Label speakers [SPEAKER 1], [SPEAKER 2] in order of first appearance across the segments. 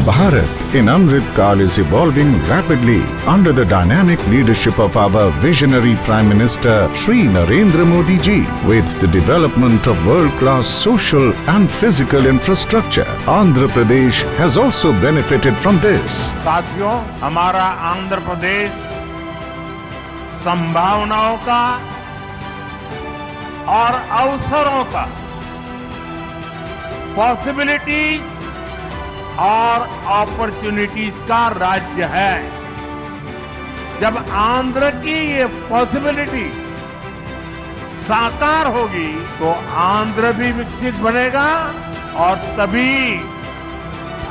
[SPEAKER 1] Bharat in Amrit Kaal is evolving rapidly under the dynamic leadership of our visionary Prime Minister Shri Narendra Modi ji. With the development of world-class social and physical infrastructure, Andhra Pradesh has also benefited from this.
[SPEAKER 2] साथियों, हमारा आंध्र प्रदेश संभावनाओं का और अवसरों का, possibilities और opportunities का राज्य है। जब आंध्र की ये पॉसिबिलिटी साकार होगी तो आंध्र भी विकसित बनेगा और तभी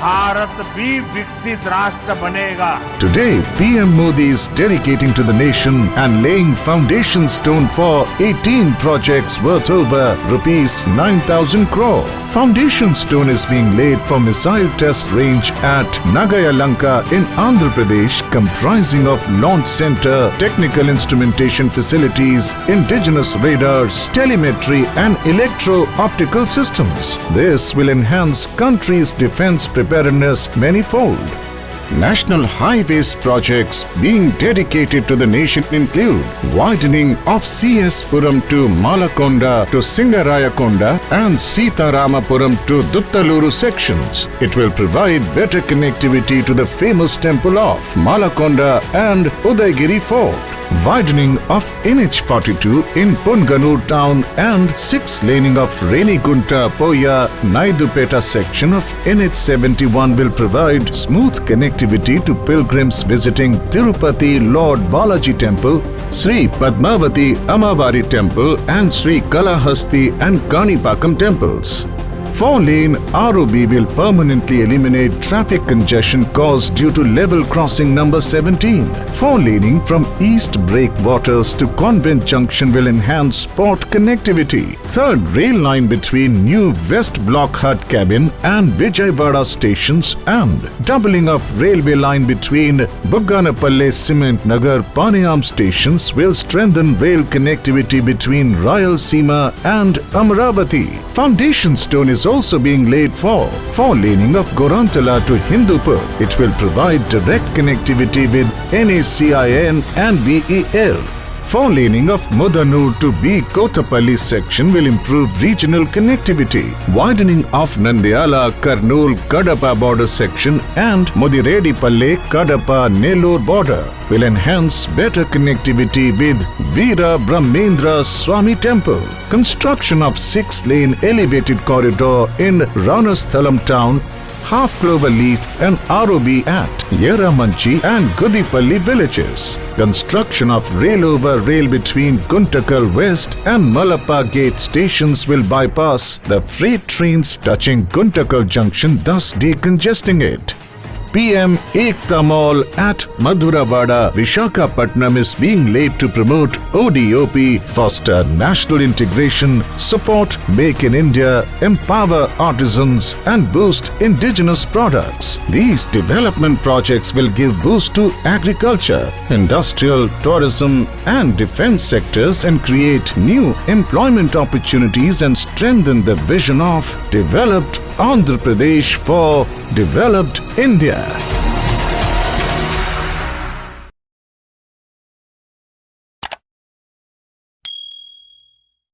[SPEAKER 2] भारत भी विकसित राष्ट्र बनेगा।
[SPEAKER 1] Today, PM Modi is dedicating to the nation and laying foundation stone for 18 projects worth over rupees 9,000 crore. Foundation stone is being laid for missile test range at Nagayalanka in Andhra Pradesh, comprising of launch center, technical instrumentation facilities, indigenous radars, telemetry and electro-optical systems. This will enhance country's defense preparedness manifold. National highways projects being dedicated to the nation include widening of CS Puram to Malakonda to Singarayakonda and Sitaramapuram to Duttaluru sections. It will provide better connectivity to the famous temple of Malakonda and Udaygiri Fort. Widening of NH42 in Punganur town and 6-laning of Renigunta Poya Naidupeta section of NH71 will provide smooth connectivity to pilgrims visiting Tirupati Lord Balaji Temple, Sri Padmavati Amavari Temple and Sri Kalahasti and Kanipakam temples. 4-lane ROB will permanently eliminate traffic congestion caused due to level crossing number 17. 4-laning from East Breakwaters to Convent Junction will enhance sport connectivity. 3rd rail line between new West Block Hut Cabin and Vijayawada stations and doubling of railway line between Bugganapalle Cement Nagar Panayam stations will strengthen rail connectivity between Rayalaseema and Amaravati. Foundation stone is also being laid for 4-laning of Gorantala to Hindupur. It will provide direct connectivity with NACIN and BEL. 4-laning of Mudanur to B Kotapalli section will improve regional connectivity. Widening of Nandyala Kurnool Kadapa border section and Mudireddipalle Kadapa Nellore border will enhance better connectivity with Veera Brahmendra Swami Temple. Construction of 6-lane elevated corridor in Ranasthalam town, Half Clover Leaf and ROB at Yeramanchi and Gudipalli villages. Construction of rail over rail between Guntakal West and Malappa Gate stations will bypass the freight trains touching Guntakal Junction, thus decongesting it. PM Ekta Mall at Madhuravada, Vishakhapatnam is being laid to promote ODOP, foster national integration, support Make in India, empower artisans and boost indigenous products. These development projects will give boost to agriculture, industrial, tourism and defense sectors and create new employment opportunities and strengthen the vision of developed Andhra Pradesh for developed India.